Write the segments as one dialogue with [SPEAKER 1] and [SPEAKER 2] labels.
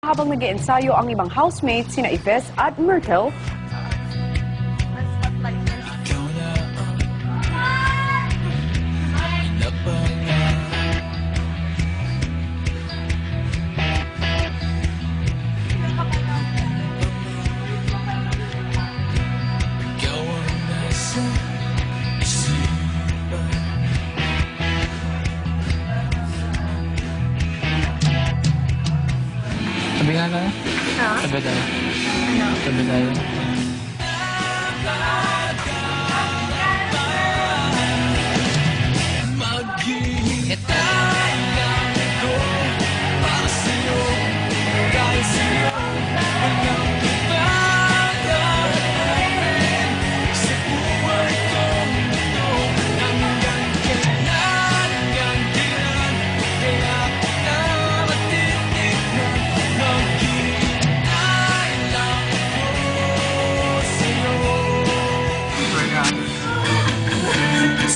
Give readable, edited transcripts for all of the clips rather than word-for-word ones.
[SPEAKER 1] Habang nag-iensayo ang ibang housemates, sina Yves at Myrtle,
[SPEAKER 2] Sabi nga na.
[SPEAKER 3] Ha?
[SPEAKER 2] Sabi tayo.
[SPEAKER 3] Ano?
[SPEAKER 2] Sabi tayo.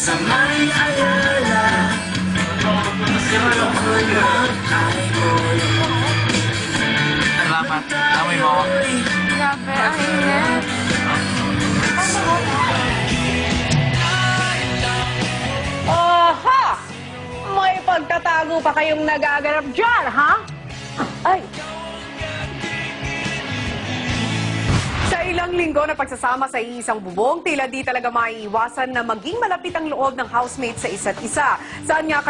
[SPEAKER 4] Sa may alala
[SPEAKER 2] Salamat. Amoy mo ako.
[SPEAKER 3] Grabe, ang init.
[SPEAKER 1] aha! May pagtatago pa kayong nagaganap dyan, ha? Ay! Sa ilang linggo na pagsasama sa iisang bubong, tila di talaga maiiwasan na maging malapit ang loob ng housemate sa isa't isa. Saan nga